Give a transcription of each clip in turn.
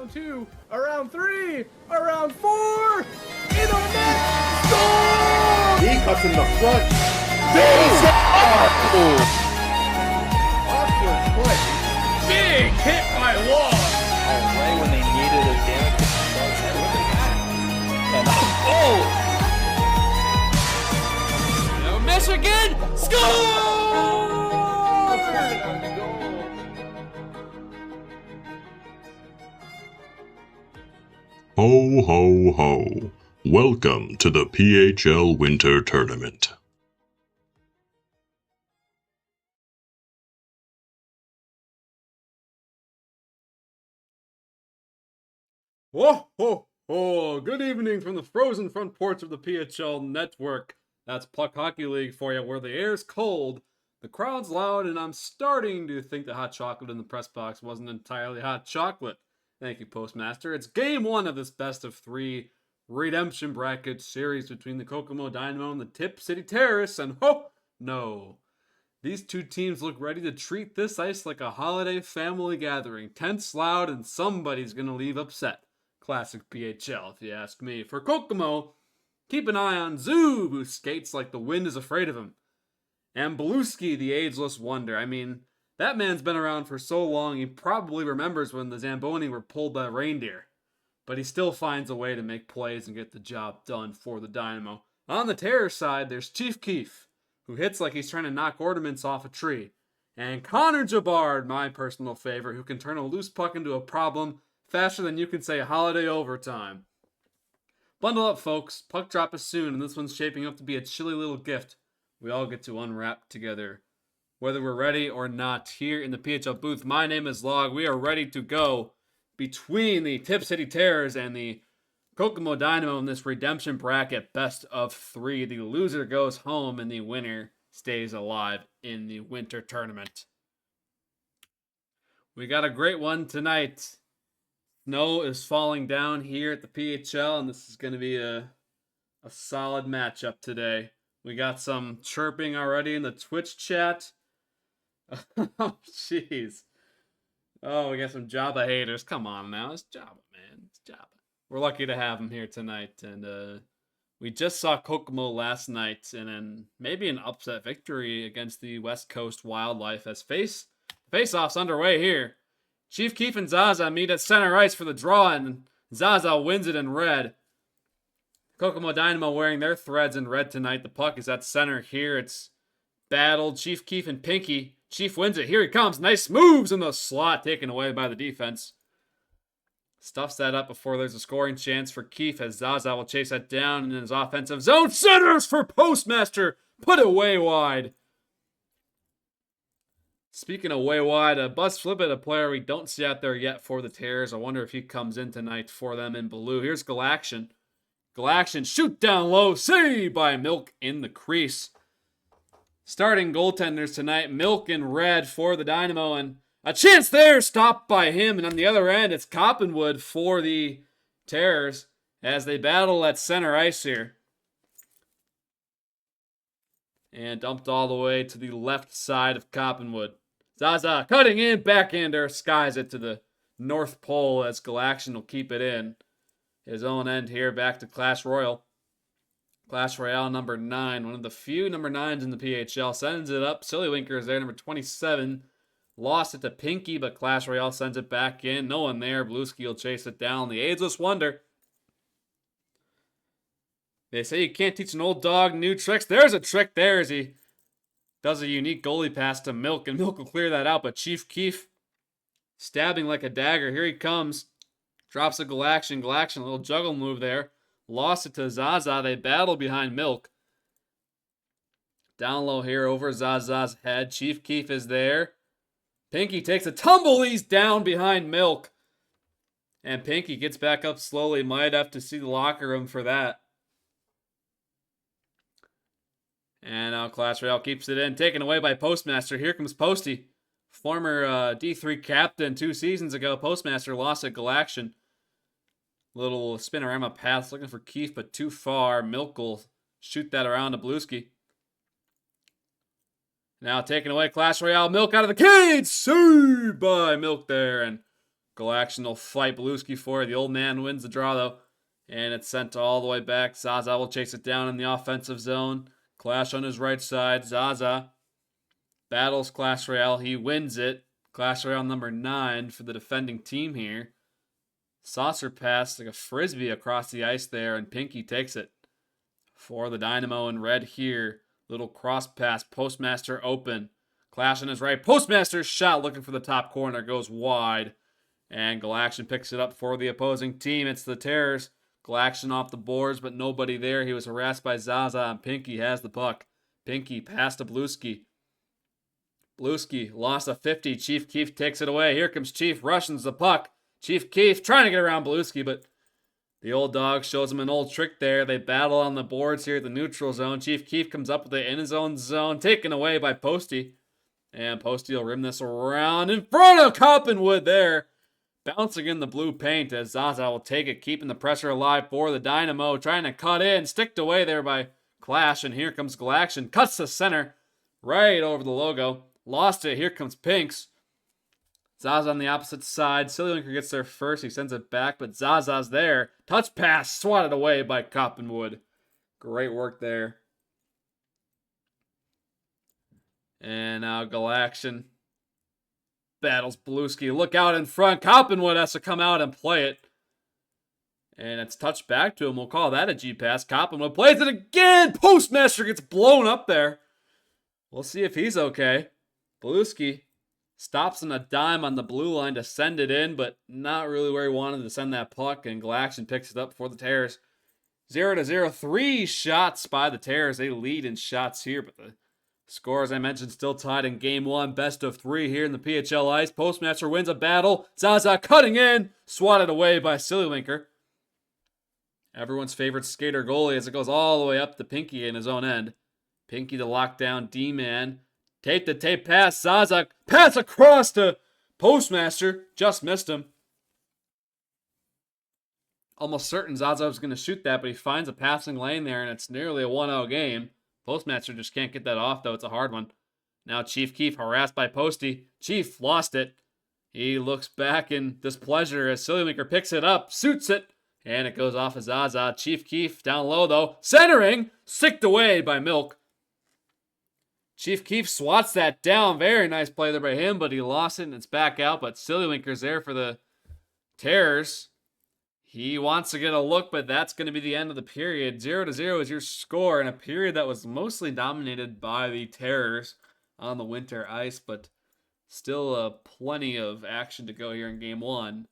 Around 2, around 3, around 4, in on net, score! He cuts in the front. Awkward play. Big hit by Law. Right when they needed a damage control. Look at that. And No miss again. Score! Ho, ho, ho. Welcome to the PHL Winter Tournament. Whoa, ho, ho. Good evening from the frozen front porch of the PHL network. That's Puck Hockey League for you, where the air's cold, the crowd's loud, and I'm starting to think the hot chocolate in the press box wasn't entirely hot chocolate. Thank you, Postmaster. It's game one of this best of three redemption bracket series between the Kokomo Dynamo and the Tip City Terrorists, and no. These two teams look ready to treat this ice like a holiday family gathering. Tense, loud, and somebody's gonna leave upset. Classic PHL, if you ask me. For Kokomo, keep an eye on Zoob, who skates like the wind is afraid of him. And Beluski, the ageless wonder. I mean, that man's been around for so long, he probably remembers when the Zamboni were pulled by reindeer. But he still finds a way to make plays and get the job done for the Dynamo. On the Terror side, there's Chief Keef, who hits like he's trying to knock ornaments off a tree. And Connor Jabard, my personal favorite, who can turn a loose puck into a problem faster than you can say holiday overtime. Bundle up, folks. Puck drop is soon, and this one's shaping up to be a chilly little gift we all get to unwrap together. Whether we're ready or not, here in the PHL booth, my name is Log. We are ready to go between the Tip City Terrors and the Kokomo Dynamo in this redemption bracket best of three. The loser goes home and the winner stays alive in the winter tournament. We got a great one tonight. Snow is falling down here at the PHL, and this is going to be a solid matchup today. We got some chirping already in the Twitch chat. Oh, jeez. Oh, we got some Jabba haters. Come on now. It's Jabba, man. It's Jabba. We're lucky to have him here tonight. And we just saw Kokomo last night. And then maybe an upset victory against the West Coast Wildlife as face-off's underway here. Chief Keef and Zaza meet at center ice for the draw. And Zaza wins it in red. Kokomo Dynamo wearing their threads in red tonight. The puck is at center here. It's battled. Chief Keef and Pinky. Chief wins it. Here he comes. Nice moves in the slot, taken away by the defense. Stuffs that up before there's a scoring chance for Keef as Zaza will chase that down in his offensive zone. Centers for Postmaster. Put it way wide. Speaking of way wide, Buzz Flippett, a player we don't see out there yet for the Terrors. I wonder if he comes in tonight for them in blue. Here's Galaction. Galaction shoot down low. Save by Milk in the crease. Starting goaltenders tonight, Milk in red for the Dynamo, and a chance there, stopped by him. And on the other end, it's Coppenwood for the Terrors as they battle at center ice here. And dumped all the way to the left side of Coppenwood. Zaza cutting in, backhander, skies it to the North Pole as Galaction will keep it in. His own end here, back to Clash Royale. Clash Royale number 9, one of the few number 9s in the PHL, sends it up. Sillywinker is there, number 27. Lost it to Pinky, but Clash Royale sends it back in. No one there. Beluski will chase it down. The ageless wonder. They say you can't teach an old dog new tricks. There's a trick there as he does a unique goalie pass to Milk, and Milk will clear that out, but Chief Keef stabbing like a dagger. Here he comes. Drops a Galaction. Galaction, a little juggle move there. Lost it to Zaza. They battle behind Milk. Down low here over Zaza's head. Chief Keef is there. Pinky takes a tumble. He's down behind Milk. And Pinky gets back up slowly. Might have to see the locker room for that. And now Clash Royale keeps it in. Taken away by Postmaster. Here comes Posty. Former D3 captain 2 seasons ago. Postmaster lost at Galaction. Little spinorama pass looking for Keef, but too far. Milk will shoot that around to Beluski. Now taking away Clash Royale. Milk out of the cage. Saved by Milk there. And Galaction will fight Beluski for it. The old man wins the draw, though. And it's sent all the way back. Zaza will chase it down in the offensive zone. Clash on his right side. Zaza battles Clash Royale. He wins it. Clash Royale number 9 for the defending team here. Saucer pass like a frisbee across the ice there, and Pinky takes it. For the Dynamo in red here. Little cross pass. Postmaster open. Clash on his right. Postmaster's shot looking for the top corner. Goes wide. And Galaction picks it up for the opposing team. It's the Terrors. Galaction off the boards, but nobody there. He was harassed by Zaza, and Pinky has the puck. Pinky pass to Beluski. Beluski lost a 50. Chief Keef takes it away. Here comes Chief, rushes the puck. Chief Keef trying to get around Beluski, but the old dog shows him an old trick there. They battle on the boards here at the neutral zone. Chief Keef comes up with it in his own zone, taken away by Posty. And Posty will rim this around in front of Coppenwood there. Bouncing in the blue paint as Zaza will take it, keeping the pressure alive for the Dynamo. Trying to cut in, sticked away there by Clash, and here comes Galaction. Cuts to center, right over the logo. Lost it, here comes Pinks. Zaza on the opposite side. Sillywinker gets there first, he sends it back, but Zaza's there. Touch pass, swatted away by Coppenwood. Great work there. And now Galaction battles Beluski. Look out in front. Coppenwood has to come out and play it. And it's touched back to him. We'll call that a G pass. Coppenwood plays it again. Postmaster gets blown up there. We'll see if he's okay. Beluski stops on a dime on the blue line to send it in, but not really where he wanted to send that puck. And Galaction picks it up for the Terrors. 0-0. 3 shots by the Terrors. They lead in shots here, but the score, as I mentioned, still tied in Game 1. Best of 3 here in the PHL ice. Postmaster wins a battle. Zaza cutting in. Swatted away by Sillywinker. Everyone's favorite skater goalie as it goes all the way up to Pinky in his own end. Pinky to lock down D-man. Tape to tape pass. Zaza pass across to Postmaster. Just missed him. Almost certain Zaza was going to shoot that, but he finds a passing lane there, and it's nearly a 1-0 game. Postmaster just can't get that off, though. It's a hard one. Now Chief Keef harassed by Posty. Chief lost it. He looks back in displeasure as Sillywinker picks it up, shoots it, and it goes off of Zaza. Chief Keef down low, though. Centering! Sicked away by Milk. Chief Keef swats that down. Very nice play there by him, but he lost it, and it's back out. But Sillywinker's there for the Terrors. He wants to get a look, but that's going to be the end of the period. 0-0 is your score in a period that was mostly dominated by the Terrors on the winter ice, but still plenty of action to go here in Game 1.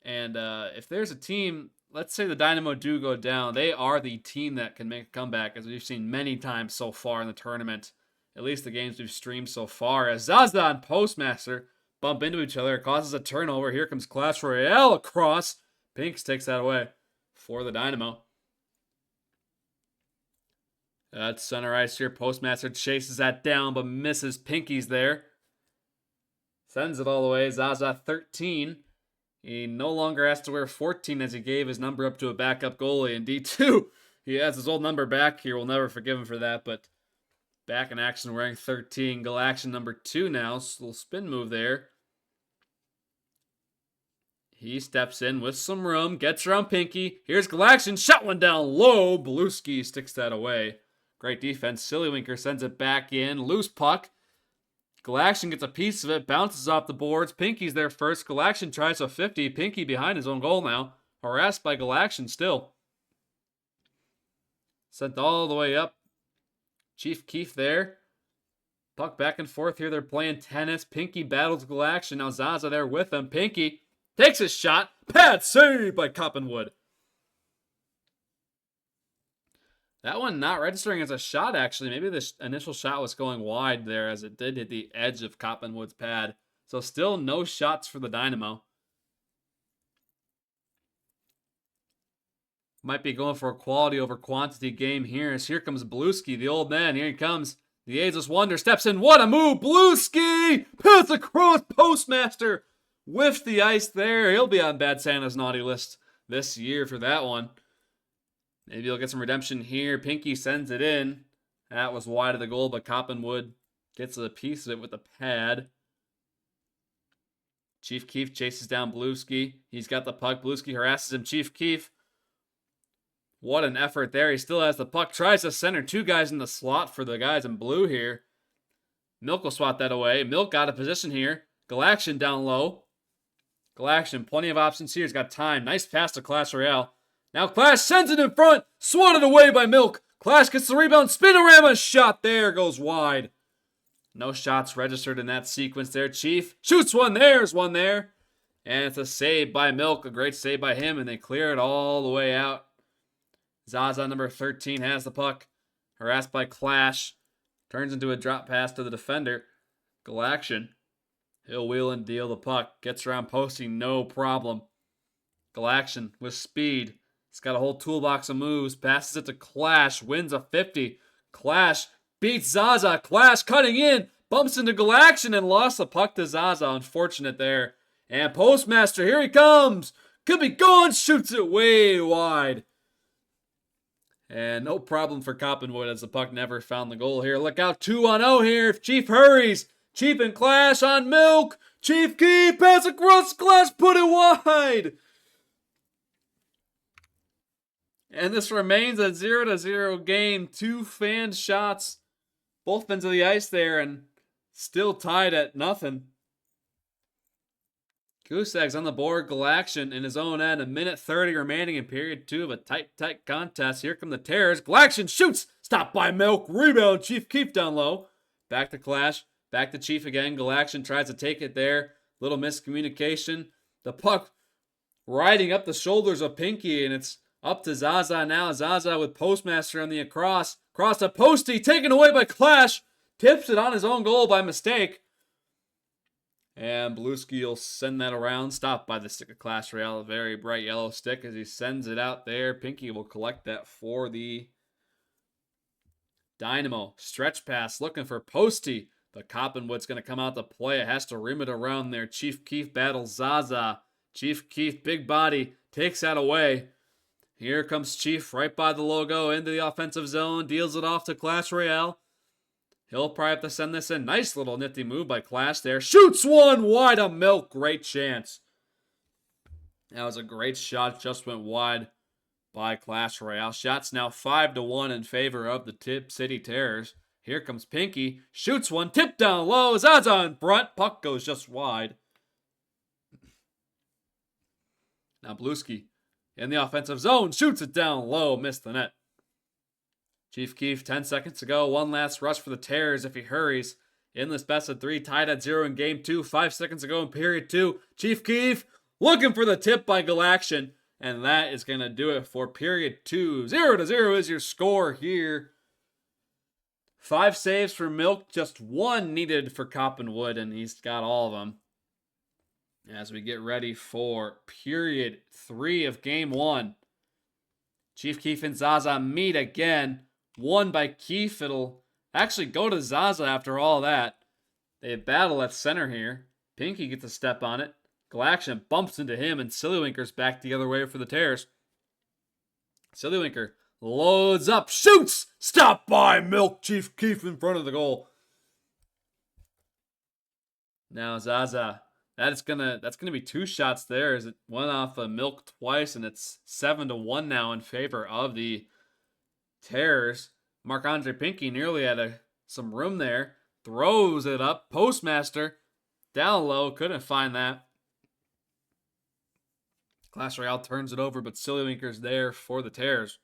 And if there's a team, let's say the Dynamo do go down, they are the team that can make a comeback, as we've seen many times so far in the tournament. At least the games we've streamed so far, as Zaza and Postmaster bump into each other. It causes a turnover. Here comes Clash Royale across. Pinks takes that away for the Dynamo. That's center ice here. Postmaster chases that down, but misses. Pinky's there. Sends it all the way. Zaza 13. He no longer has to wear 14 as he gave his number up to a backup goalie in D2. He has his old number back here. We'll never forgive him for that, but back in action wearing 13. Galaction number 2 now. Little spin move there. He steps in with some room, gets around Pinky. Here's Galaction, shot one down low. Beluski sticks that away. Great defense. Sillywinker sends it back in. Loose puck. Galaction gets a piece of it, bounces off the boards. Pinky's there first. Galaction tries a 50. Pinky behind his own goal now. Harassed by Galaction still. Sent all the way up. Chief Keef there. Puck back and forth here. They're playing tennis. Pinky battles Galaction. Now Zaza there with him. Pinky takes his shot. Pad save by Coppenwood. That one not registering as a shot, actually. Maybe the initial shot was going wide there as it did hit the edge of Coppenwood's pad. So still no shots for the Dynamo. Might be going for a quality over quantity game here. As here comes Beluski, the old man. Here he comes. The ageless wonder steps in. What a move! Beluski! Pass across Postmaster! Whiffed the ice there. He'll be on Bad Santa's naughty list this year for that one. Maybe he'll get some redemption here. Pinky sends it in. That was wide of the goal, but Coppenwood gets a piece of it with the pad. Chief Keef chases down Blueski. He's got the puck. Blueski harasses him. Chief Keef. What an effort there. He still has the puck. Tries to center 2 guys in the slot for the guys in blue here. Milk will swat that away. Milk out of position here. Galaction down low. Galaction, plenty of options here. He's got time. Nice pass to Clash Royale. Now Clash sends it in front. Swatted away by Milk. Clash gets the rebound. Spinorama shot there. Goes wide. No shots registered in that sequence there. Chief shoots one. There's one there. And it's a save by Milk. A great save by him. And they clear it all the way out. Zaza, number 13, has the puck. Harassed by Clash. Turns into a drop pass to the defender. Galaction. He'll wheel and deal the puck. Gets around Posty, no problem. Galaction with speed. He's got a whole toolbox of moves. Passes it to Clash. Wins a 50. Clash beats Zaza. Clash cutting in. Bumps into Galaction and lost the puck to Zaza. Unfortunate there. And Postmaster, here he comes. Could be gone. Shoots it way wide. And no problem for Coppenwood as the puck never found the goal here. Look out, 2-on-0 here. If Chief hurries. Chief and Clash on Milk. Chief Keef pass across Clash. Put it wide. And this remains a 0-0 game. 2 fan shots. Both ends of the ice there and still tied at nothing. Goose Eggs on the board. Galaction in his own end. 1:30 remaining in period 2 of a tight contest. Here come the Terrors. Galaction shoots. Stopped by Milk. Rebound. Chief Keef down low. Back to Clash. Back to Chief again. Galaction tries to take it there. Little miscommunication. The puck riding up the shoulders of Pinky, and it's up to Zaza now. Zaza with Postmaster on the across. Cross to Posty. Taken away by Clash. Tips it on his own goal by mistake. And Blueski will send that around. Stopped by the stick of Clash Royale. A very bright yellow stick as he sends it out there. Pinky will collect that for the Dynamo. Stretch pass looking for Posty. But Coppenwood's going to come out to play. It has to rim it around there. Chief Keef battles Zaza. Chief Keef, big body, takes that away. Here comes Chief right by the logo into the offensive zone. Deals it off to Clash Royale. He'll probably have to send this in. Nice little nifty move by Clash there. Shoots one wide of Milk. Great chance. That was a great shot. Just went wide by Clash Royale. Shots now 5-1 in favor of the Tip City Terrors. Here comes Pinky. Shoots one. Tip down low. Zaza in front. Puck goes just wide. Now Blueski in the offensive zone. Shoots it down low. Missed the net. Chief Keef, 10 seconds to go. One last rush for the Terrors if he hurries. In this best of 3, tied at 0 in game 2. 5 seconds to go in period 2. Chief Keef looking for the tip by Galaction. And that is going to do it for period 2. 0-0 is your score here. 5 saves for Milk. Just 1 needed for Coppenwood, and he's got all of them. As we get ready for period 3 of game 1. Chief Keef and Zaza meet again. Won by Keef. It'll actually go to Zaza after all that. They battle at center here. Pinky gets a step on it. Galaction bumps into him, and Sillywinker's back the other way for the Terrors. Sillywinker loads up, shoots! Stopped by Milk. Chief Keef in front of the goal. Now Zaza. That's gonna be 2 shots there. As it went off of Milk twice, and it's 7-1 now in favor of the Terrors. Marc-Andre Pinky nearly had some room there. Throws it up. Postmaster down low. Couldn't find that. Clash Royale turns it over, but Sillywinker's there for the Terrors.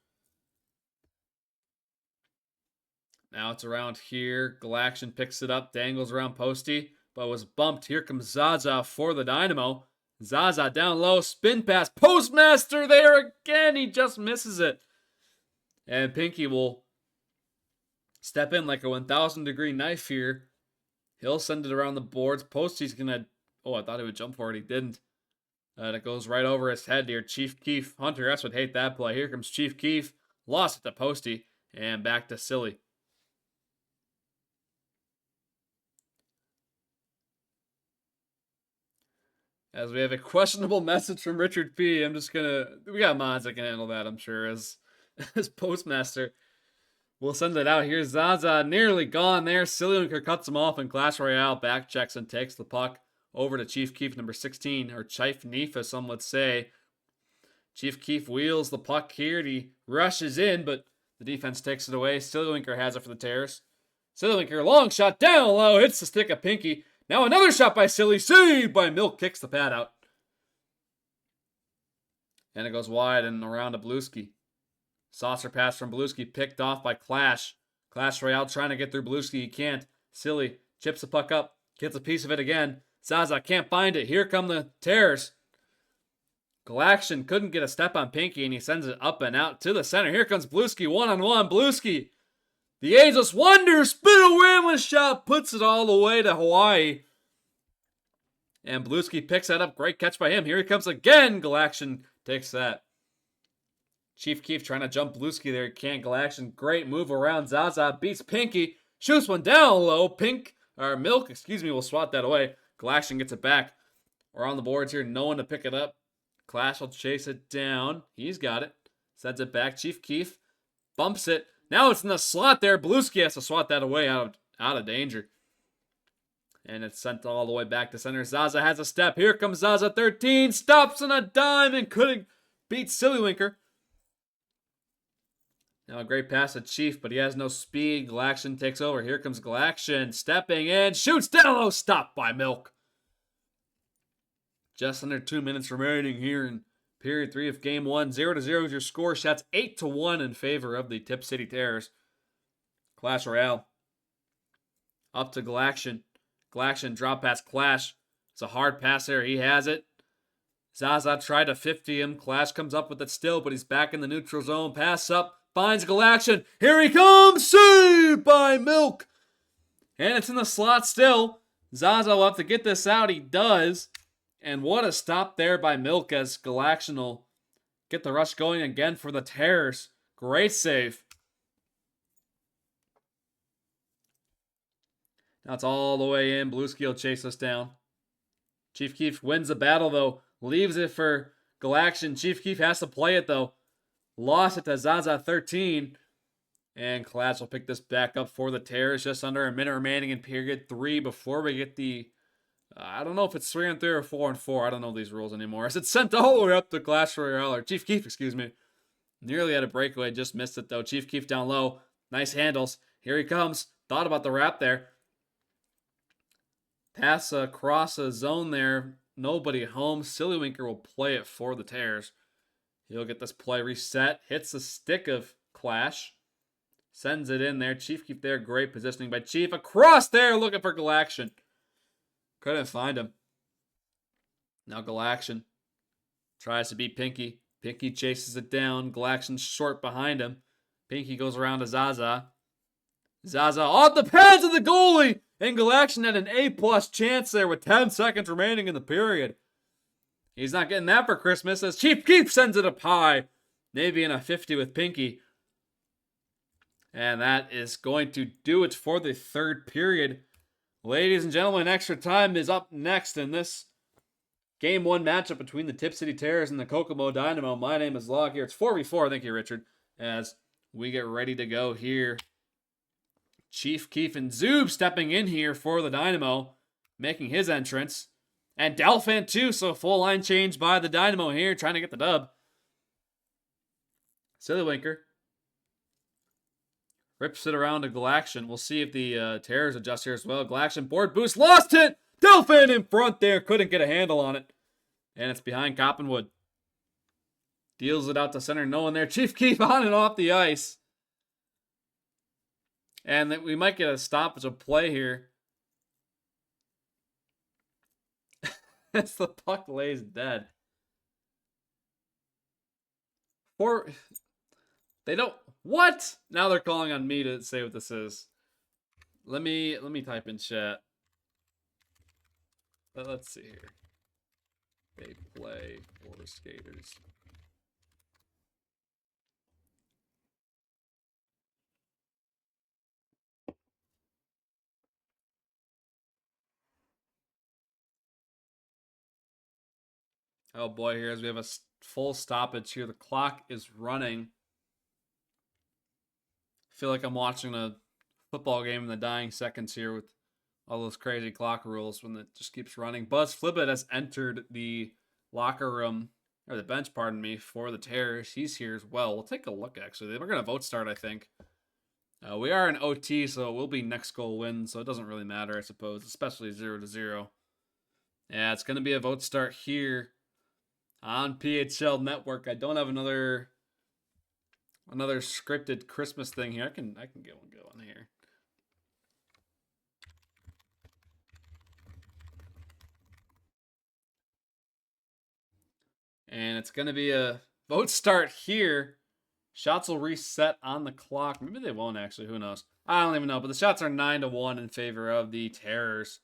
Now it's around here. Galaction picks it up. Dangles around Posty, but was bumped. Here comes Zaza for the Dynamo. Zaza down low. Spin pass. Postmaster there again. He just misses it. And Pinky will step in like a 1,000-degree knife here. He'll send it around the boards. Posty's going to... Oh, I thought he would jump for it. He didn't. And it goes right over his head here. Chief Keef. Hunter S. would hate that play. Here comes Chief Keef. Lost it to Posty. And back to Silly. As we have a questionable message from Richard P. I'm just going to... We got mods that can handle that, I'm sure, as Postmaster. We'll send it out here. Zaza nearly gone there. Sillywinker cuts him off, and Clash Royale back checks and takes the puck over to Chief Keef number 16, or Chief Neef, some would say. Chief Keef wheels the puck here. He rushes in, but the defense takes it away. Silliwinker has it for the Terrors. Silliwinker, long shot down low, hits the stick of Pinky. Now another shot by Silly, saved by Milk, kicks the pad out. And it goes wide and around to Blueski. Saucer pass from Blueski, picked off by Clash. Clash Royale trying to get through Blueski, he can't. Silly chips the puck up, gets a piece of it again. Zaza can't find it. Here come the Terrors. Galaction couldn't get a step on Pinky, and he sends it up and out to the center. Here comes Blueski, one-on-one. Blueski, the Ageless Wonder, spin a whammy shot, puts it all the way to Hawaii. And Blueski picks that up. Great catch by him. Here he comes again. Galaction takes that. Chief Keef trying to jump Blueski there. Can't. Galaction, great move around. Zaza beats Pinky. Shoots one down low. Milk, will swat that away. Galaction gets it back. We're on the boards here. No one to pick it up. Clash will chase it down. He's got it. Sends it back. Chief Keef bumps it. Now it's in the slot there. Blueski has to swat that away out of danger. And it's sent all the way back to center. Zaza has a step. Here comes Zaza, 13. Stops on a dime and couldn't beat Sillywinker. Now a great pass to Chief, but he has no speed. Galaction takes over. Here comes Galaction. Stepping in. Shoots down low. Stopped by Milk. Just under 2 minutes remaining here in period 3 of game 1. 0-0 is your score. Shots 8-1 in favor of the Tip City Terrors. Clash Royale. Up to Galaction. Galaction drop pass Clash. It's a hard pass there. He has it. Zaza tried to 50 him. Clash comes up with it still, but he's back in the neutral zone. Pass up. Finds Galaction. Here he comes. Saved by Milk. And it's in the slot still. Zaza will have to get this out. He does. And what a stop there by Milk as Galaction will get the rush going again for the Terrors. Great save. Now it's all the way in. Blueski will chase us down. Chief Keef wins the battle, though. Leaves it for Galaction. Chief Keef has to play it, though. Lost it to Zaza 13. And Clash will pick this back up for the Terrors. Just under a minute remaining in period 3 before we get the... I don't know if it's 3-on-3 or 4-on-4. I don't know these rules anymore. As it's sent all the way up to Clash Royale, or Chief Keef, Nearly had a breakaway, just missed it though. Chief Keef down low. Nice handles. Here he comes. Thought about the wrap there. Pass across a zone there. Nobody home. Sillywinker will play it for the Terrors. He'll get this play reset. Hits the stick of Clash. Sends it in there. Chief Keef there. Great positioning by Chief. Across there looking for Galaction. Couldn't find him. Now Galaction tries to beat Pinky. Pinky chases it down. Galaction's short behind him. Pinky goes around to Zaza. Zaza off the pads of the goalie. And Galaction had an A+ chance there with 10 seconds remaining in the period. He's not getting that for Christmas as Chief Keef sends it up high. Navy in a 50 with Pinky. And that is going to do it for the third period. Ladies and gentlemen, extra time is up next in this Game 1 matchup between the Tip City Terrors and the Kokomo Dynamo. My name is Log here. It's 4v4, thank you, Richard, as we get ready to go here. Chief Keef and Zoob stepping in here for the Dynamo, making his entrance. And Delphin too, so full line change by the Dynamo here, trying to get the dub. Sillywinker rips it around to Galaction. We'll see if the Terrors adjust here as well. Galaction board boost, lost it! Delphin in front there, couldn't get a handle on it. And it's behind Coppenwood. Deals it out to center, no one there. Chief Keef on and off the ice. And we might get a stoppage of play here. As the puck lays dead. They don't... What? Now they're calling on me to say what this is. Let me type in chat. Let's see here. They play for skaters. Oh boy, here as we have a full stoppage here. The clock is running. I feel like I'm watching a football game in the dying seconds here with all those crazy clock rules when it just keeps running. Buzz Flibbit has entered the locker room, or the bench, pardon me, for the Terrors. He's here as well. We'll take a look, actually. We're going to vote start, I think. We are in OT, so it will be next goal win, so it doesn't really matter, I suppose, especially 0-0. Yeah, it's going to be a vote start here on PHL Network. I don't have another scripted Christmas thing here. I can get one going here. And it's going to be a vote start here. Shots will reset on the clock. Maybe they won't, actually. Who knows? I don't even know. But the shots are 9-1 in favor of the Terrors.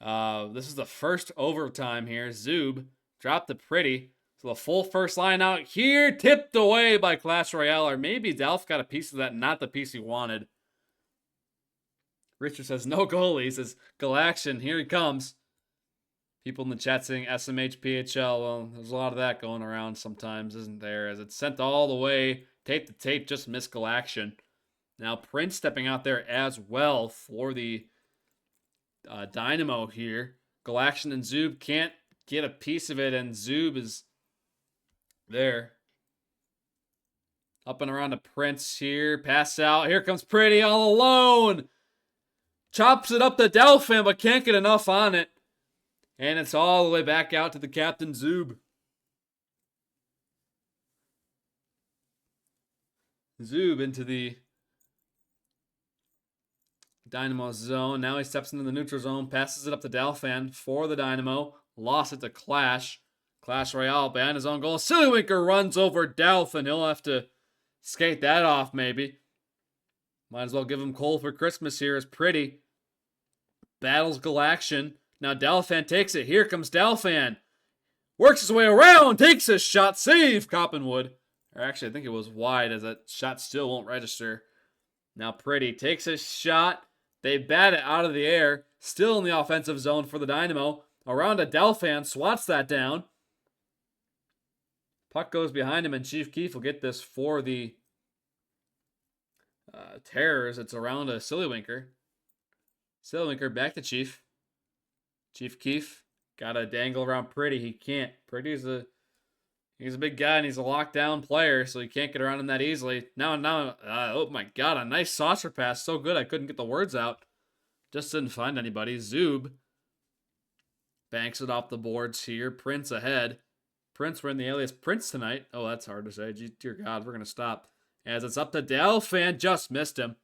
This is the first overtime here. Zub dropped the pretty. So the full first line out here. Tipped away by Clash Royale. Or maybe Delph got a piece of that. Not the piece he wanted. Richard says, no goalie. He says, Galaction. Here he comes. People in the chat saying SMH PHL. Well, there's a lot of that going around sometimes, isn't there? As it's sent all the way. Tape to tape, just missed Galaction. Now Prince stepping out there as well for the Dynamo here. Galaction and Zub can't get a piece of it, and Zub is there. Up and around to Prince here. Pass out. Here comes Pretty all alone. Chops it up to Delphin, but can't get enough on it. And it's all the way back out to the captain, Zub. Zub into the Dynamo zone. Now he steps into the neutral zone, passes it up to Dalfan for the Dynamo. Lost it to Clash. Clash Royale behind his own goal. Sillywinker runs over Dalfan. He'll have to skate that off, maybe. Might as well give him coal for Christmas here as Pretty battles Galaction. Now Dalfan takes it. Here comes Dalfan. Works his way around. Takes a shot. Save Coppenwood. Or actually, I think it was wide as that shot still won't register. Now Pretty takes a shot. They bat it out of the air. Still in the offensive zone for the Dynamo. Around to Dalfan. Swats that down. Puck goes behind him, and Chief Keef will get this for the Terrors. It's around to Sillywinker. Sillywinker back to Chief. Chief Keef got to dangle around Pretty. He can't. Pretty's he's a big guy, and he's a lockdown player, so he can't get around him that easily. Now, oh my God, a nice saucer pass. So good, I couldn't get the words out. Just didn't find anybody. Zub banks it off the boards here. Prince ahead. Prince, we're in the alias Prince tonight. Oh, that's hard to say. Dear God, we're going to stop. As it's up to Delphan, just missed him.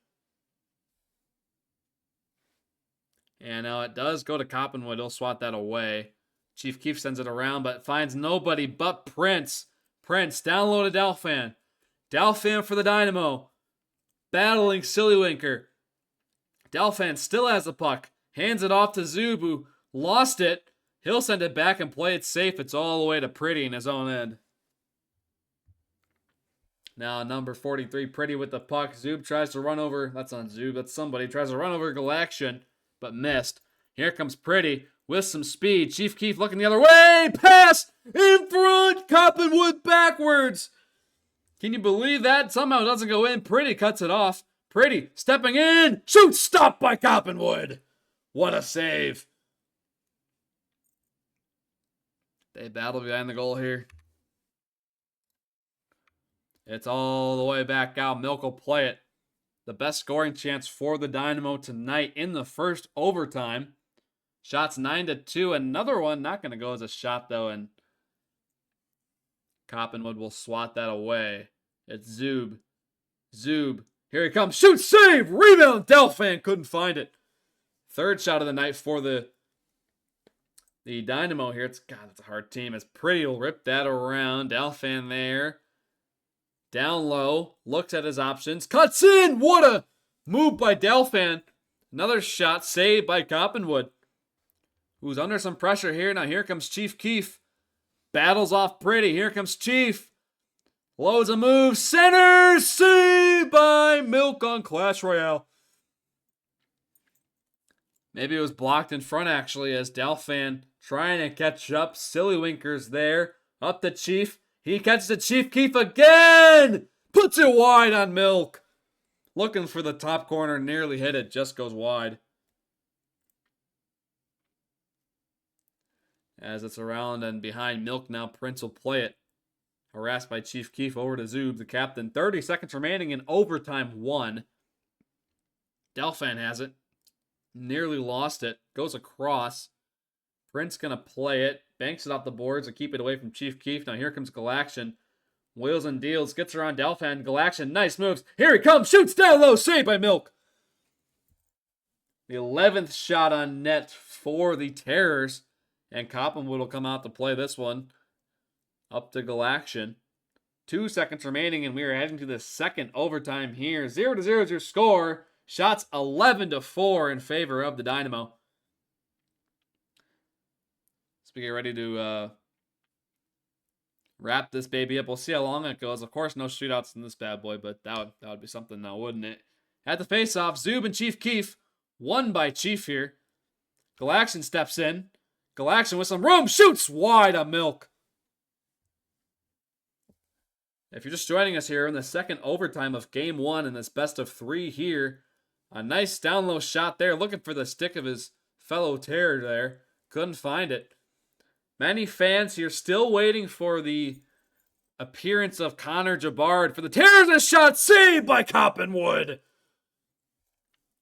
And now it does go to Coppenwood. He'll swat that away. Chief Keef sends it around, but finds nobody but Prince. Prince down low to Dalfan. Dalfan for the Dynamo. Battling Sillywinker. Dalfan still has the puck. Hands it off to Zub, who lost it. He'll send it back and play it safe. It's all the way to Pretty in his own end. Now number 43, Pretty with the puck. Zub tries to run over. That's on Zub. That's somebody. Tries to run over Galaction, but missed. Here comes Pretty with some speed. Chief Keef looking the other way. Pass in front. Coppenwood backwards. Can you believe that? Somehow it doesn't go in. Pretty cuts it off. Pretty stepping in. Shoot, stopped by Coppenwood. What a save. They battle behind the goal here. It's all the way back out. Milk will play it. The best scoring chance for the Dynamo tonight in the first overtime. Shots 9-2. Another one not going to go as a shot, though, and Coppenwood will swat that away. It's Zub. Zub. Here he comes. Shoot, save, rebound. Delphan couldn't find it. Third shot of the night for the Dynamo here. It's a hard team. It's Pretty will rip that around. Delphan there. Down low. Looks at his options. Cuts in. What a move by Delphan. Another shot saved by Coppenwood, who's under some pressure here. Now here comes Chief Keef. Battles off Pretty. Here comes Chief. Loads of moves. Center. Saved by Milk on Clash Royale. Maybe it was blocked in front, actually, as Delphan trying to catch up. Sillywinker's there. Up to Chief. He catches the Chief Keef again. Puts it wide on Milk. Looking for the top corner. Nearly hit it. Just goes wide. as it's around and behind Milk now. Prince will play it. Harassed by Chief Keef over to Zoob, the captain. 30 seconds remaining in overtime 1. Delphin has it. Nearly lost it. Goes across. Prince gonna play it. Banks it off the boards to keep it away from Chief Keef. Now here comes Galaction. Wheels and deals. Gets around Delphin. Galaction. Nice moves. Here he comes. Shoots down low. Saved by Milk. The 11th shot on net for the Terrors. And Coppenwood will come out to play this one. Up to Galaction. 2 seconds remaining, and we are heading to the second overtime here. 0-0 is your score. Shots 11-4 in favor of the Dynamo. So we get ready to wrap this baby up. We'll see how long it goes. Of course, no shootouts in this bad boy, but that would be something now, wouldn't it? At the face-off, Zoob and Chief Keef. Won by Chief here. Galaction steps in. Galaction with some room. Shoots wide on Milk. If you're just joining us here in the second overtime of Game 1 in this best of 3 here, a nice down low shot there, looking for the stick of his fellow Terror there. Couldn't find it. Many fans here still waiting for the appearance of Connor Jabard for the Terrors. A shot saved by Coppenwood.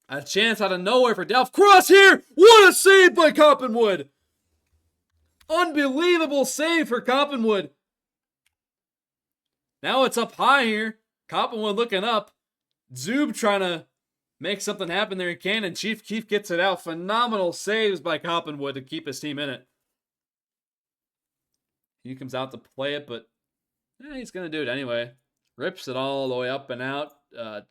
A chance out of nowhere for Delph. Cross here. What a save by Coppenwood. Unbelievable save for Coppenwood. Now it's up high here. Coppenwood looking up. Zoob trying to make something happen there. He can, and Chief Keef gets it out. Phenomenal saves by Coppenwood to keep his team in it. He comes out to play it, but he's going to do it anyway. Rips it all the way up and out.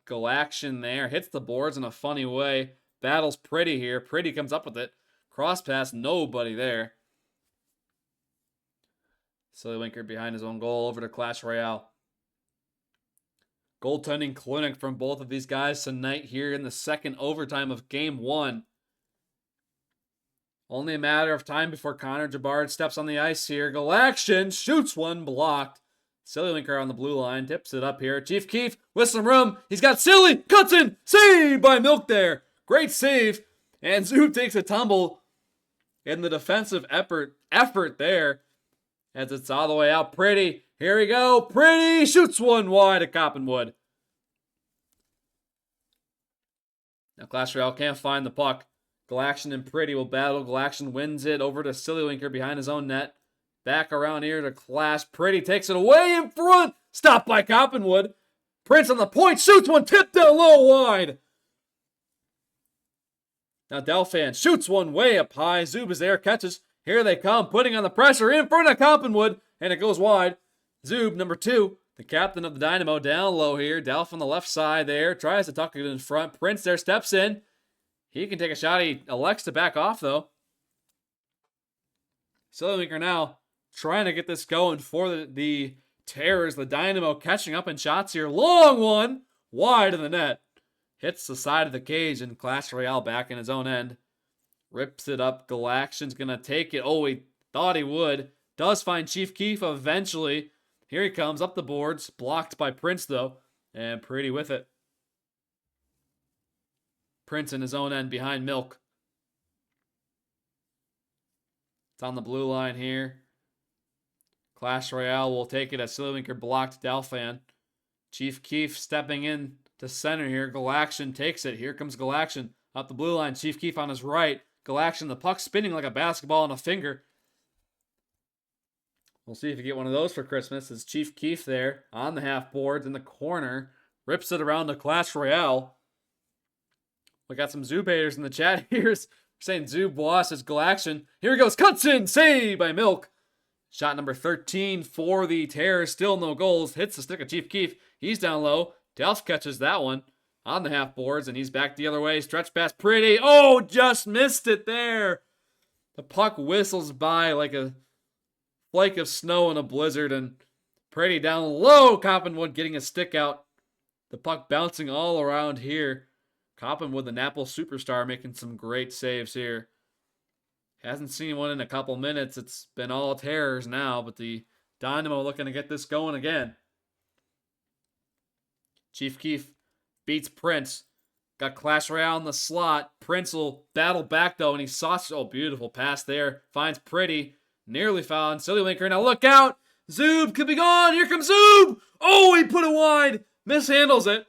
Galaction there. Hits the boards in a funny way. Battles Pretty here. Pretty comes up with it. Cross pass, nobody there. Sillywinker behind his own goal over to Clash Royale. Goaltending clinic from both of these guys tonight here in the second overtime of Game 1. Only a matter of time before Connor Jabard steps on the ice here. Galaction shoots one, blocked. Sillywinker on the blue line, tips it up here. Chief Keef with some room. He's got Silly, cuts in, saved by Milk there. Great save. And Zoob takes a tumble in the defensive effort there. As it's all the way out. Pretty. Here we go. Pretty shoots one wide at Coppenwood. Now Clash Royale can't find the puck. Galaction and Pretty will battle. Galaction wins it over to Sillywinker behind his own net. Back around here to Clash. Pretty takes it away in front. Stopped by Coppenwood. Prince on the point. Shoots one. Tipped down low wide. Now Delphin shoots one way up high. Zoob is there. Catches. Here they come, putting on the pressure in front of Coppenwood, and it goes wide. Zoob, number 2, the captain of the Dynamo, down low here. Delph on the left side there, tries to tuck it in front. Prince there, steps in. He can take a shot. He elects to back off, though. Sillywinker now trying to get this going for the Terrors. The Dynamo catching up in shots here. Long one, wide of the net. Hits the side of the cage, and Clash Royale back in his own end. Rips it up. Galaction's going to take it. Oh, he thought he would. Does find Chief Keef eventually. Here he comes up the boards. Blocked by Prince, though. And Pretty with it. Prince in his own end behind Milk. It's on the blue line here. Clash Royale will take it as Sillywinker blocked Delphin. Chief Keef stepping in to center here. Galaction takes it. Here comes Galaction up the blue line. Chief Keef on his right. Galaction, the puck spinning like a basketball on a finger. We'll see if you get one of those for Christmas. It's Chief Keef there on the half boards in the corner. Rips it around to Clash Royale. We got some Zoob haters in the chat here. Saying Zoob lost his Galaction. Here he goes. Cuts in. Save by Milk. Shot number 13 for the Terrors. Still no goals. Hits the stick of Chief Keef. He's down low. Delph catches that one on the half boards, and he's back the other way. Stretch pass, Pretty. Oh, just missed it there. The puck whistles by like a flake of snow in a blizzard, and Pretty down low. Coppenwood getting a stick out. The puck bouncing all around here. Coppenwood, the Naples superstar, making some great saves here. Hasn't seen one in a couple minutes. It's been all Terrors now, but the Dynamo looking to get this going again. Chief Keef beats Prince. Got Clash Royale in the slot. Prince will battle back, though, and he sauces. Oh, beautiful pass there. Finds Pretty. Nearly found. Silly Linker. Now look out. Zoob could be gone. Here comes Zoob. Oh, he put it wide. Mishandles it.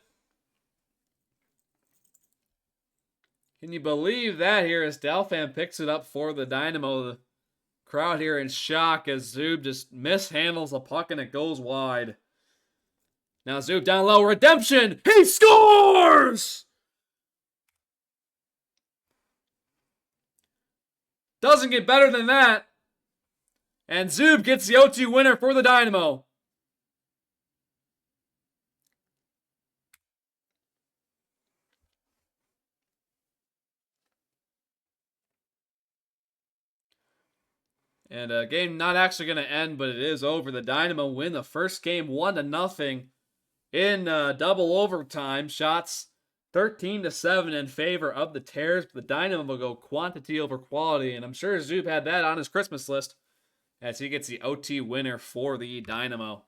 Can you believe that here as Dalfan picks it up for the Dynamo? The crowd here in shock as Zoob just mishandles the puck and it goes wide. Now Zoob down low. Redemption. He scores! Doesn't get better than that. And Zoob gets the OT winner for the Dynamo. And a game not actually going to end, but it is over. The Dynamo win the first game 1-0 in double overtime. Shots 13-7 in favor of the Terrors. The Dynamo will go quantity over quality, and I'm sure Zoob had that on his Christmas list as he gets the OT winner for the Dynamo.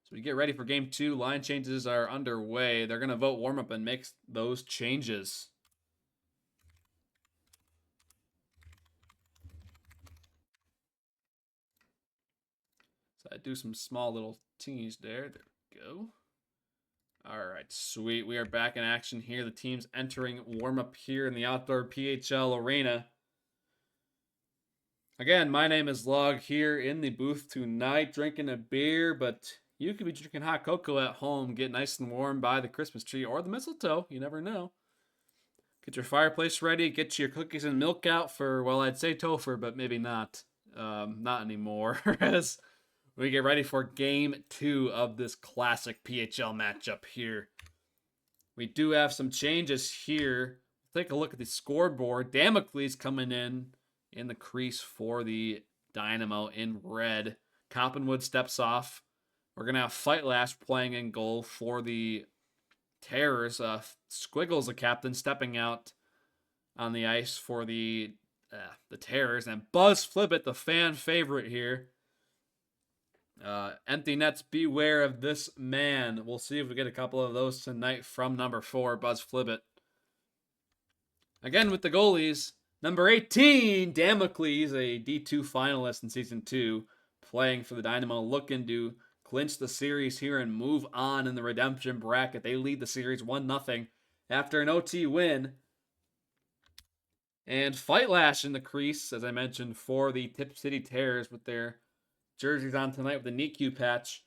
So we get ready for game 2. Line changes are underway. They're going to vote warm-up and make those changes. So I do some small little tease there. There we go. All right, sweet. We are back in action here. The team's entering warm-up here in the outdoor PHL arena. Again, my name is Log here in the booth tonight, drinking a beer, but you could be drinking hot cocoa at home, get nice and warm by the Christmas tree or the mistletoe. You never know. Get your fireplace ready. Get your cookies and milk out for, well, I'd say Topher, but maybe not. Not anymore. As we get ready for game 2 of this classic PHL matchup here. We do have some changes here. Take a look at the scoreboard. Damocles coming in the crease for the Dynamo in red. Coppenwood steps off. We're going to have Fight Lash playing in goal for the Terrors. Squiggles, the captain, stepping out on the ice for the Terrors. And Buzz Flibbit, the fan favorite here. Empty nets, beware of this man. We'll see if we get a couple of those tonight from number 4, Buzz Flibbit. Again with the goalies. Number 18, Damocles, a D2 finalist in Season 2, playing for the Dynamo, looking to clinch the series here and move on in the redemption bracket. They lead the series 1-0 after an OT win. And Fight Lash in the crease, as I mentioned, for the Tip City Terrors with their jerseys on tonight with the NICU patch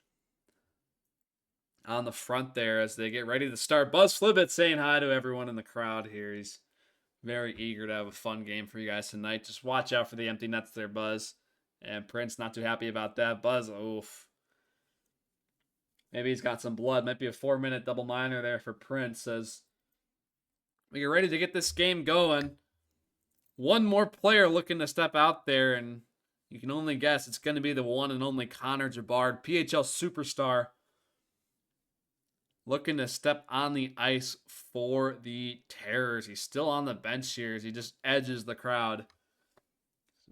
on the front there as they get ready to start. Buzz Flibbit saying hi to everyone in the crowd here. He's very eager to have a fun game for you guys tonight. Just watch out for the empty nets there, Buzz. And Prince not too happy about that. Buzz, oof. Maybe he's got some blood. Might be a 4-minute double minor there for Prince as we get ready to get this game going. One more player looking to step out there, and you can only guess it's going to be the one and only Connor Jabard, PHL superstar, looking to step on the ice for the Terrors. He's still on the bench here as he just edges the crowd.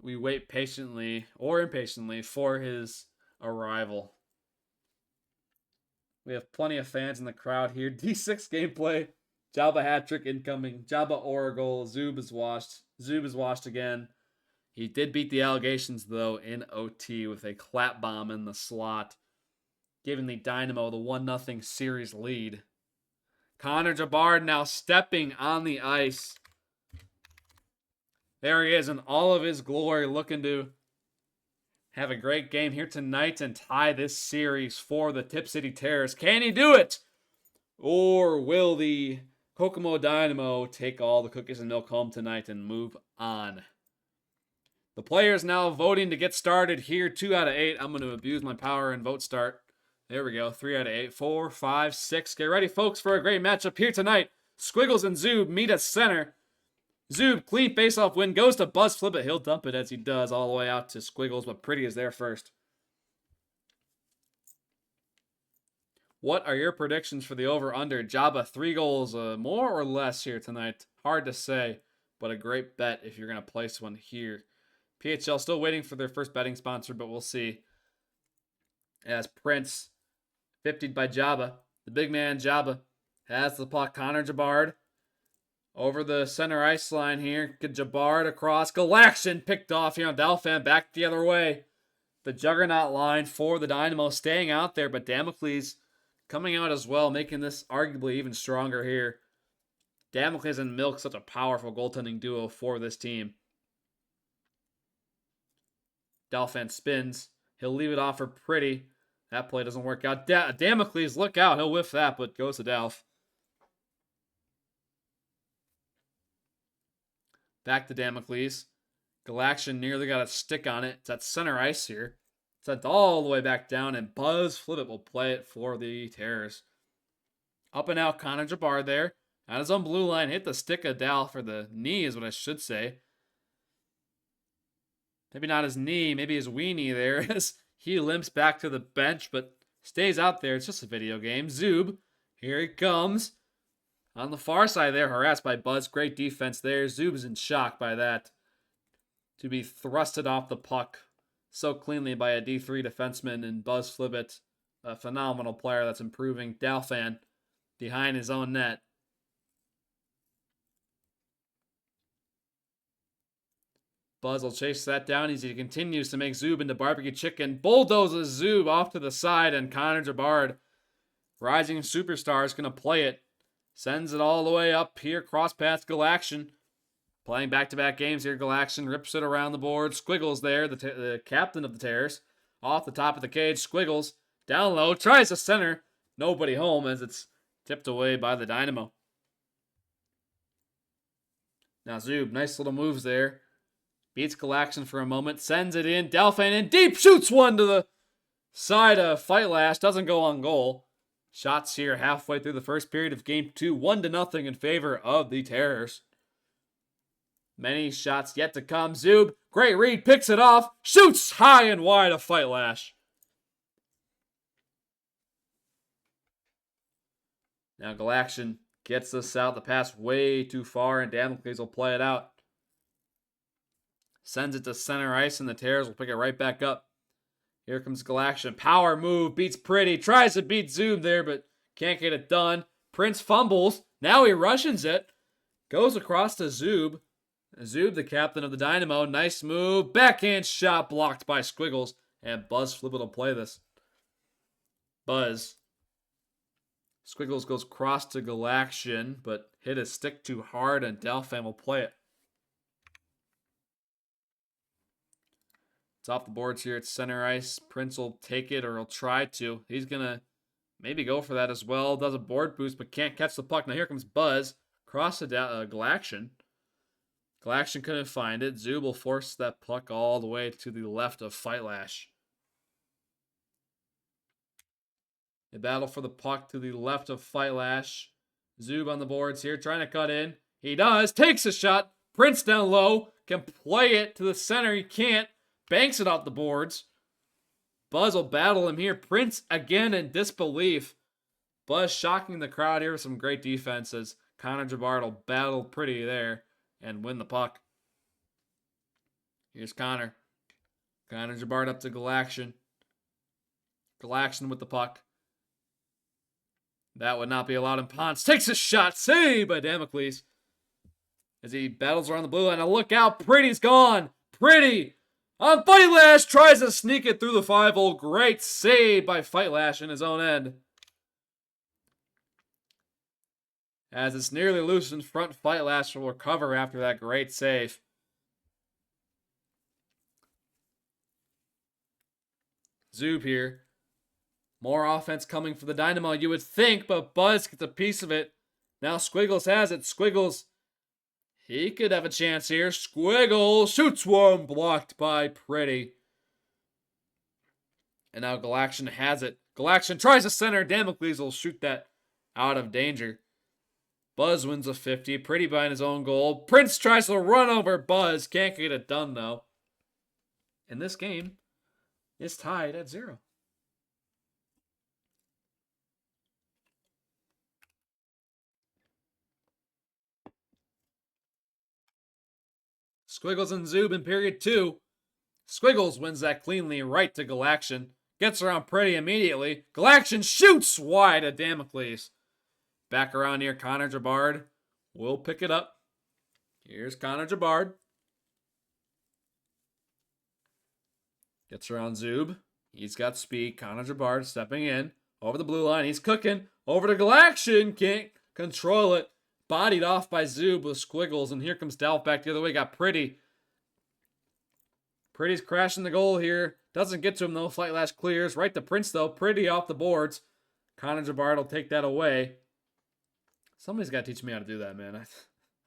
We wait patiently or impatiently for his arrival. We have plenty of fans in the crowd here. D6 gameplay. Jabba hat-trick incoming. Jabba Oracle. Zoob is washed. Zoob is washed again. He did beat the allegations, though, in OT with a clap bomb in the slot, giving the Dynamo the 1-0 series lead. Connor Jabard now stepping on the ice. There he is in all of his glory, looking to have a great game here tonight and tie this series for the Tip City Terrors. Can he do it? Or will the Kokomo Dynamo take all the cookies and milk home tonight and move on? The players now voting to get started here. 2 out of 8. I'm going to abuse my power and vote start. There we go. 3 out of 8. 4, 5, 6. Get ready, folks, for a great matchup here tonight. Squiggles and Zoob meet at center. Zoob, clean face-off win, goes to Buzz Flibbit. He'll dump it as he does all the way out to Squiggles, but Pretty is there first. What are your predictions for the over-under? Jabba, 3 goals, more or less here tonight? Hard to say, but a great bet if you're going to place one here. PHL still waiting for their first betting sponsor, but we'll see. As Prince, 50'd by Jabba. The big man, Jabba, has the puck. Connor Jabard over the center ice line here. Good Jabard across. Galaction picked off here on Dalfan. Back the other way. The juggernaut line for the Dynamo staying out there, but Damocles coming out as well, making this arguably even stronger here. Damocles and Milk, such a powerful goaltending duo for this team. Dalfan spins. He'll leave it off for Pretty. That play doesn't work out. Damocles, look out. He'll whiff that, but goes to Dalf. Back to Damocles. Galaction nearly got a stick on it. It's at center ice here. Sent all the way back down, and Buzz Flibbit will play it for the Terrors. Up and out, Connor Jabbar there. On his own blue line, hit the stick of Dalf, or the knee is what I should say. Maybe not his knee, maybe his weenie there, as he limps back to the bench, but stays out there. It's just a video game. Zub, here he comes. On the far side there, harassed by Buzz. Great defense there. Zub's in shock by that. To be thrusted off the puck so cleanly by a D3 defenseman and Buzz Flibbit, a phenomenal player that's improving. Dalfan behind his own net. Buzz will chase that down as he continues to make Zub into barbecue chicken. Bulldozes Zub off to the side, and Connor Jabard, rising superstar, is going to play it. Sends it all the way up here, cross pass Galaction. Playing back-to-back games here, Galaction rips it around the board. Squiggles there, the captain of the Terrors. Off the top of the cage, Squiggles down low, tries to center. Nobody home as it's tipped away by the Dynamo. Now Zub, nice little moves there. Beats Galaction for a moment, sends it in. Dalfan in deep, shoots one to the side of Fight Lash. Doesn't go on goal. Shots here halfway through the first period of Game 2. 1-0 in favor of the Terrors. Many shots yet to come. Zub, great read, picks it off. Shoots high and wide of Fight Lash. Now Galaction gets this out. The pass way too far, and Damocles will play it out. Sends it to center ice, and the Terrors will pick it right back up. Here comes Galaction. Power move, beats Pretty. Tries to beat Zub there, but can't get it done. Prince fumbles. Now he rushes it. Goes across to Zub. Zub, the captain of the Dynamo. Nice move. Backhand shot blocked by Squiggles. And Buzz Flibbit will play this. Buzz. Squiggles goes cross to Galaction, but hit his stick too hard, and Dalfan will play it. It's off the boards here. It's center ice. Prince will take it, or he'll try to. He's going to maybe go for that as well. Does a board boost, but can't catch the puck. Now here comes Buzz. Cross to Galaction. Galaction couldn't find it. Zub will force that puck all the way to the left of Fight Lash. They battle for the puck to the left of Fight Lash. Zub on the boards here, trying to cut in. He does. Takes a shot. Prince down low. Can play it to the center. He can't. Banks it off the boards. Buzz will battle him here. Prince again in disbelief. Buzz shocking the crowd here with some great defenses. Connor Jabard will battle Pretty there and win the puck. Here's Connor. Connor Jabard up to Galaction. Galaction with the puck. That would not be allowed in Ponce. Takes a shot. Saved by Damocles. As he battles around the blue line. Now look out. Pretty's gone. Pretty on Fight Lash. Tries to sneak it through the 5-hole. Great save by Fight Lash in his own end. As it's nearly loose in front, Fight Lash will recover after that great save. Zub here. More offense coming for the Dynamo, you would think, but Buzz gets a piece of it. Now Squiggles has it. Squiggles, he could have a chance here. Squiggles shoots one, blocked by Pretty. And now Galaction has it. Galaction tries to center. Damocles will shoot that out of danger. Buzz wins a 50. Pretty behind his own goal. Prince tries to run over Buzz. Can't get it done, though. And this game is tied at 0. Squiggles and Zub in period 2. Squiggles wins that cleanly right to Galaction. Gets around Pretty immediately. Galaction shoots wide at Damocles. Back around here, Connor Jabard will pick it up. Here's Connor Jabard. Gets around Zub. He's got speed. Connor Jabard stepping in. Over the blue line. He's cooking. Over to Galaction. Can't control it. Bodied off by Zub with squiggles. And here comes Delph back the other way. Got Pretty. Pretty's crashing the goal here. Doesn't get to him though. Flight Lash clears. Right to Prince though. Pretty off the boards. Connor Jabard will take that away. Somebody's got to teach me how to do that, man.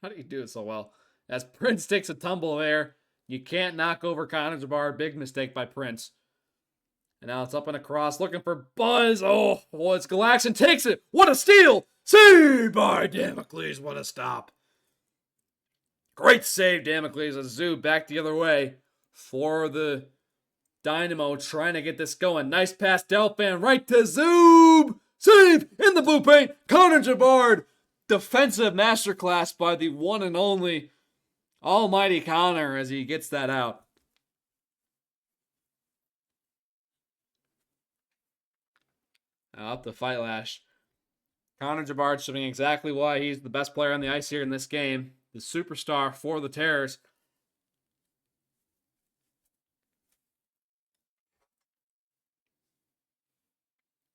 How do you do it so well? As Prince takes a tumble there. You can't knock over Connor Jabard. Big mistake by Prince. And now it's up and across. Looking for Buzz. Oh, it's Galaction. Takes it. What a steal. Save by Damocles. What a stop. Great save, Damocles. A Zub back the other way for the Dynamo. Trying to get this going. Nice pass. Delphin right to Zub. Save in the blue paint. Connor Jabard. Defensive masterclass by the one and only almighty Connor as he gets that out. Now up the Fight Lash. Connor Jabard showing exactly why he's the best player on the ice here in this game. The superstar for the Terrors.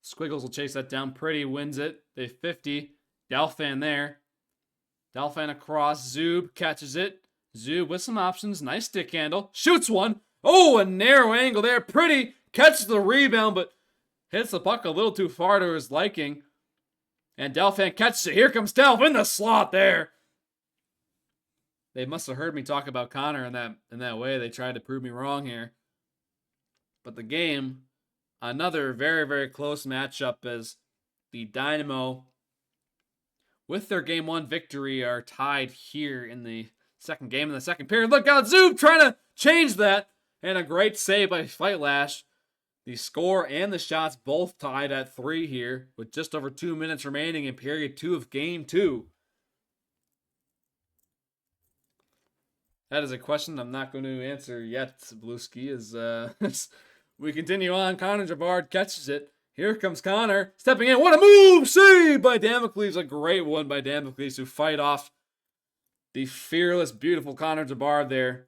Squiggles will chase that down. Pretty wins it. They 50. Delphin there. Delphin across. Zub catches it. Zub with some options. Nice stick handle. Shoots one. Oh, a narrow angle there. Pretty catches the rebound, but hits the puck a little too far to his liking. And Delphin catches it. Here comes Delph in the slot there. They must have heard me talk about Connor in that way. They tried to prove me wrong here. But the game, another very, very close matchup as the Dynamo, with their game one victory, are tied here in the second game in the second period. Look out, Zub trying to change that. And a great save by Fight Lash. The score and the shots both tied at 3 here with just over 2 minutes remaining in period 2 of game 2. That is a question I'm not going to answer yet, Blueski, as we continue on. Connor Jabard catches it. Here comes Connor stepping in. What a move! Save by Damocles. A great one by Damocles to fight off the fearless, beautiful Connor Jabard there.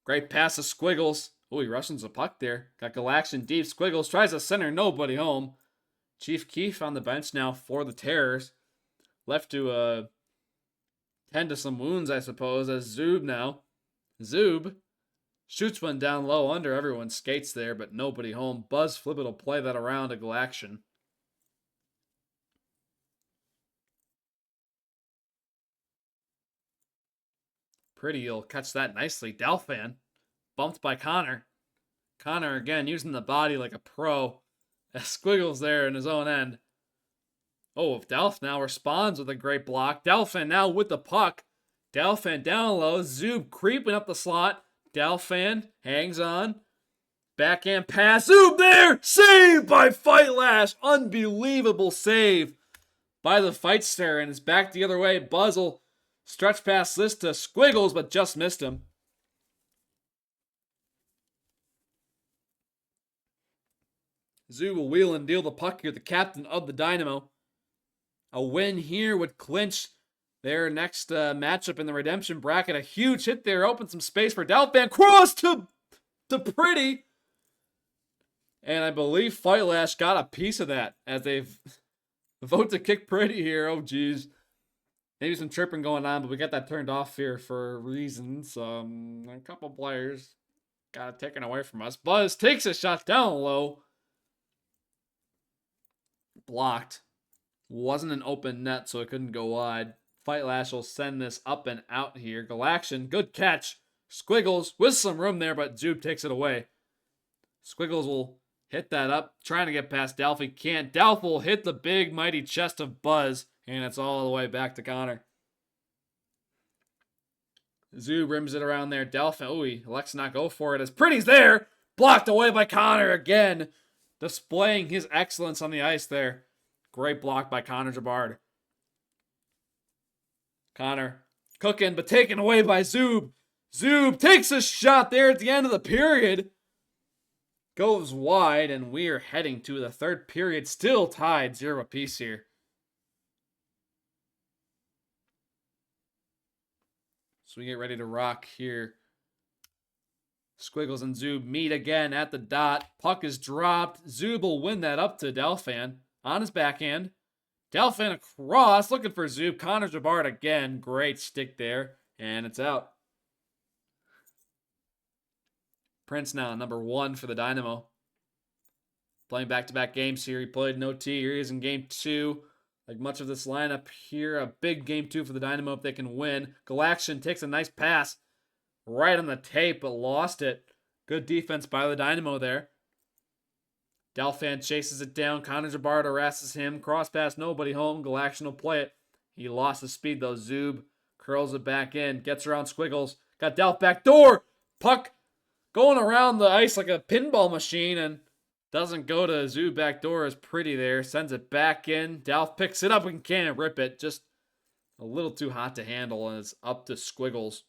Great pass to Squiggles. Oh, he rushes the puck there. Got Galaction deep. Squiggles tries to center. Nobody home. Chief Keef on the bench now for the Terrors. Left to tend to some wounds, I suppose, as Zub now. Zub shoots one down low under. Everyone skates there, but nobody home. Buzz Flippet will play that around to Galaction. Pretty will catch that nicely. Delphin bumped by Connor. Connor again using the body like a pro. Squiggles there in his own end. Oh, if Delph now responds with a great block. Delphin now with the puck. Delphin down low. Zub creeping up the slot. Delphin hangs on. Backhand pass. Zub there. Saved by Fight Lash. Unbelievable save by the Fightster. And it's back the other way. Buzz will stretch past this to Squiggles, but just missed him. Zub will wheel and deal the puck here, the captain of the Dynamo. A win here would clinch their next matchup in the redemption bracket. A huge hit there, opened some space for Delphin. Cross to Pretty. And I believe Fight Lash got a piece of that as they vote to kick Pretty here. Oh, geez. Maybe some tripping going on, but we got that turned off here for reasons. A couple players got it taken away from us. Buzz takes a shot down low. Blocked. Wasn't an open net, so it couldn't go wide. Fight Lash will send this up and out here. Galaction, good catch. Squiggles with some room there, but Zub takes it away. Squiggles will hit that up, trying to get past Delph. He can't. Delph will hit the big, mighty chest of Buzz, and it's all the way back to Connor. Zub rims it around there. Delph, he elects to not go for it as Pretty's there. Blocked away by Connor again. Displaying his excellence on the ice there. Great block by Connor Jabard. Connor cooking, but taken away by Zub. Zub takes a shot there at the end of the period. goes wide, and we are heading to the third period. Still tied 0 apiece here. So we get ready to rock here. Squiggles and Zub meet again at the dot. Puck is dropped. Zub will win that up to Delphin on his backhand. Delphin across, looking for Zub. Connor Jabard again. Great stick there. And it's out. Prince now, number 1 for the Dynamo. Playing back-to-back games here. He played no T. Here he is in game 2. Like much of this lineup here, a big game 2 for the Dynamo if they can win. Galaxian takes a nice pass right on the tape, but lost it. Good defense by the Dynamo there. Delphin chases it down. Connor Jabard harasses him. Cross pass, nobody home. Galaxian will play it. He lost his speed though. Zub curls it back in. Gets around Squiggles. Got Delph back door. Puck going around the ice like a pinball machine and doesn't go to Zub back door. Is pretty there. Sends it back in. Delph picks it up and can't rip it. Just a little too hot to handle, and it's up to Squiggles.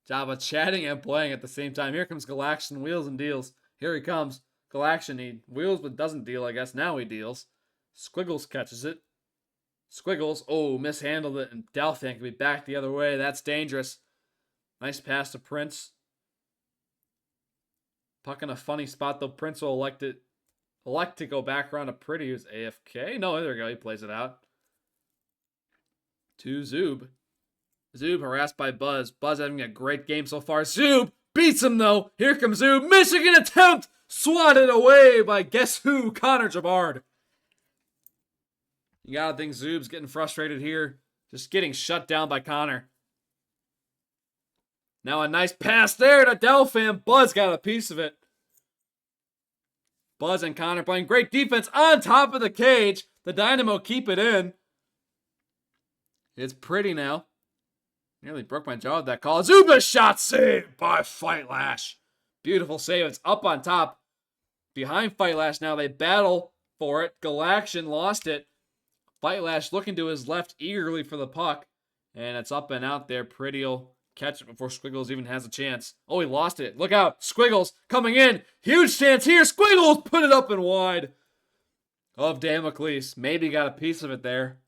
Job of chatting and playing at the same time. Here comes Galaxian, wheels and deals. Here he comes. Galaxian, he wheels but doesn't deal, I guess. Now he deals. Squiggles catches it. Squiggles, oh, mishandled it, and Delphin can be back the other way. That's dangerous. Nice pass to Prince. Puck in a funny spot, though. Prince will elect to go back around to Pretty, who's AFK. No, there we go. He plays it out. To Zub. Zub harassed by Buzz. Buzz having a great game so far. Zub beats him, though. Here comes Zub. Michigan attempt. Swatted away by guess who? Connor Jabard. You gotta think Zub's getting frustrated here. Just getting shut down by Connor. Now a nice pass there to Delphin. Buzz got a piece of it. Buzz and Connor playing great defense on top of the cage. The Dynamo keep it in. It's Pretty now. Nearly broke my jaw with that call. Zuba's shot saved by Fight Lash. Beautiful save. It's up on top. Behind Fight Lash now. They battle for it. Galaxian lost it. Fight Lash looking to his left eagerly for the puck. And it's up and out there. Pretty'll catch it before Squiggles even has a chance. Oh, he lost it. Look out. Squiggles coming in. Huge chance here. Squiggles put it up and wide of Damocles. Maybe got a piece of it there.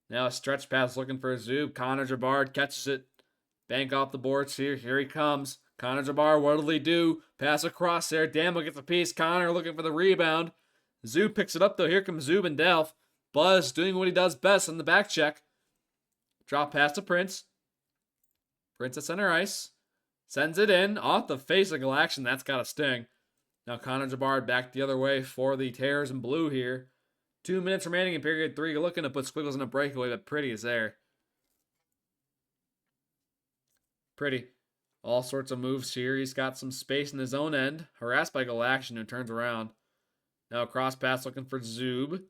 Now a stretch pass looking for a Zub. Connor Jabard catches it. Bank off the boards here. Here he comes. Connor Jabard, what'll he do? Pass across there. Damo gets a piece. Connor looking for the rebound. Zub picks it up though. Here comes Zub and Delph. Buzz doing what he does best on the back check. Drop pass to Prince. Prince at center ice. Sends it in. Off the face of Galaxian. That's got a sting. Now Connor Jabard back the other way for the Terrors in blue here. 2 minutes remaining in period 3. Looking to put Squiggles in a breakaway, but Pretty is there. Pretty. All sorts of moves here. He's got some space in his own end. Harassed by Galaxian, who turns around. Now a cross pass looking for Zub.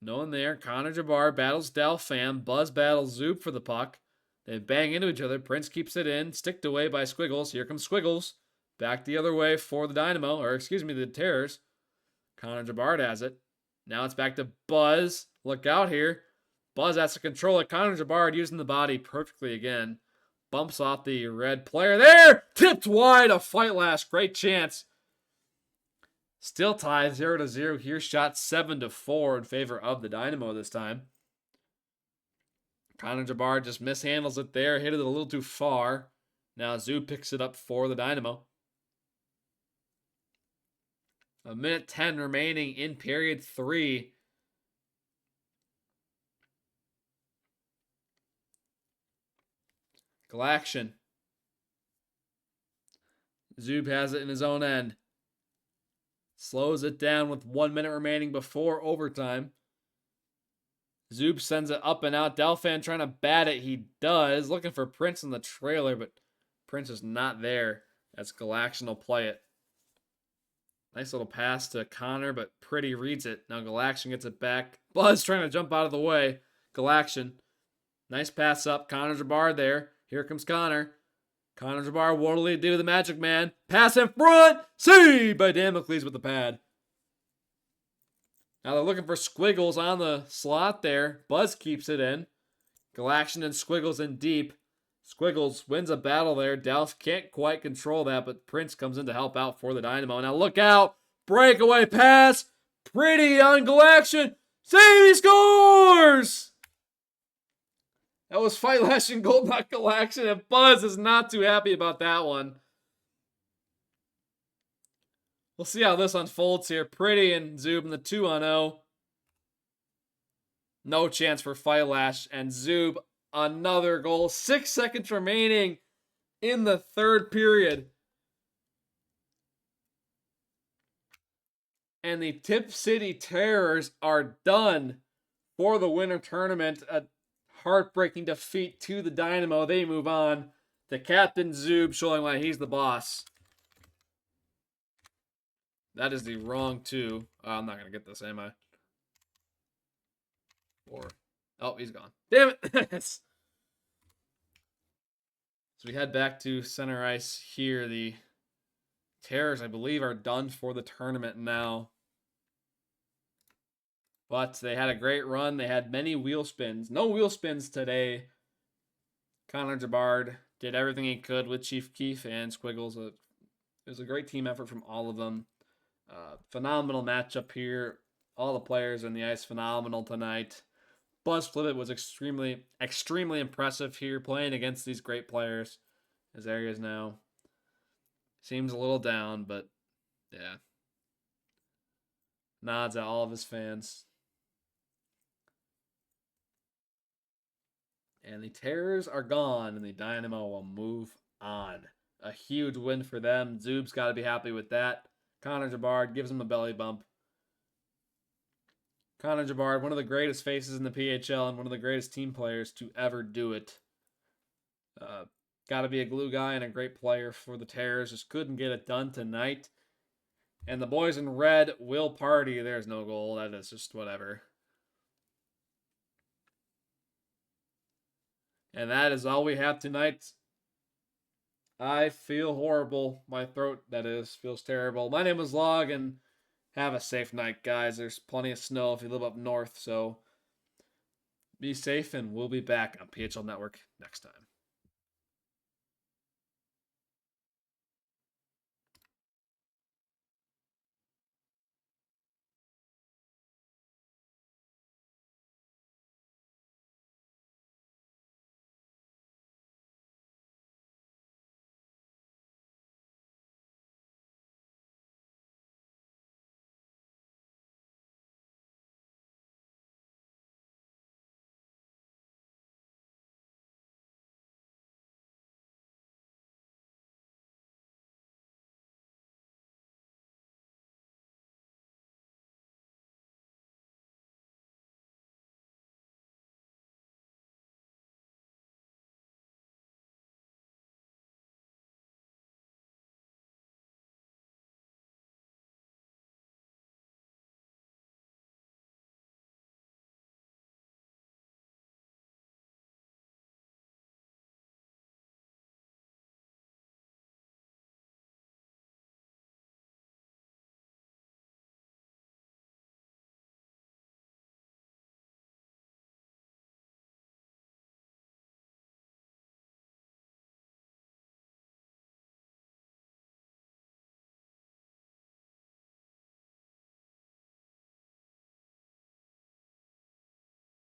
No one there. Connor Jabard battles Delphin. Buzz battles Zub for the puck. They bang into each other. Prince keeps it in. Sticked away by Squiggles. Here comes Squiggles. Back the other way for the Dynamo. Or excuse me, the Terrors. Connor Jabard has it. Now it's back to Buzz. Look out here. Buzz has to control it. Connor Jabard using the body perfectly again. Bumps off the red player there. Tipped wide. A Fight Lash. Great chance. Still tied 0-0 here. Shot 7-4 in favor of the Dynamo this time. Connor Jabard just mishandles it there. Hit it a little too far. Now Zub picks it up for the Dynamo. 1:10 remaining in period 3. Galaxian. Zub has it in his own end. Slows it down with 1 minute remaining before overtime. Zub sends it up and out. Delphin trying to bat it. He does. Looking for Prince in the trailer, but Prince is not there as Galaxian will play it. Nice little pass to Connor, but Pretty reads it. Now Galaxian gets it back. Buzz trying to jump out of the way. Galaxian. Nice pass up. Connor Jabard there. Here comes Connor. Connor Jabard, what'll he do? The Magic Man. Pass in front. Saved by Damocles with the pad. Now they're looking for Squiggles on the slot there. Buzz keeps it in. Galaxian and Squiggles in deep. Squiggles wins a battle there. Dallas can't quite control that, but Prince comes in to help out for the Dynamo. Now look out. Breakaway pass. Pretty on goal action. Sadie scores! That was Fight Lash and Gold Knuckle action, and Buzz is not too happy about that one. We'll see how this unfolds here. Pretty and Zub in the 2-on-0. No chance for Fight Lash, and Zub another goal. 6 seconds remaining in the third period. And the Tip City Terrors are done for the winter tournament. A heartbreaking defeat to the Dynamo. They move on to Captain Zub, showing why he's the boss. That is the wrong 2. I'm not going to get this, am I? Oh, he's gone. Damn it! So we head back to center ice here. The Terrors, I believe, are done for the tournament now. But they had a great run. They had many wheel spins. No wheel spins today. Connor Jabard did everything he could with Chief Keef and Squiggles. It was a great team effort from all of them. Phenomenal matchup here. All the players on the ice phenomenal tonight. Buzz Flibbit was extremely impressive here, playing against these great players. His area is now seems a little down, but yeah. Nods at all of his fans. And the Terrors are gone, and the Dynamo will move on. A huge win for them. Zub's got to be happy with that. Connor Jabard gives him a belly bump. Connor Jabard, one of the greatest faces in the PHL and one of the greatest team players to ever do it. Got to be a glue guy and a great player for the Terrors. Just couldn't get it done tonight. And the boys in red will party. There's no goal. That is just whatever. And that is all we have tonight. I feel horrible. My throat, that is, feels terrible. My name is Log, and have a safe night, guys. There's plenty of snow if you live up north, so be safe, and we'll be back on PHL Network next time.